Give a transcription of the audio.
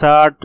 60,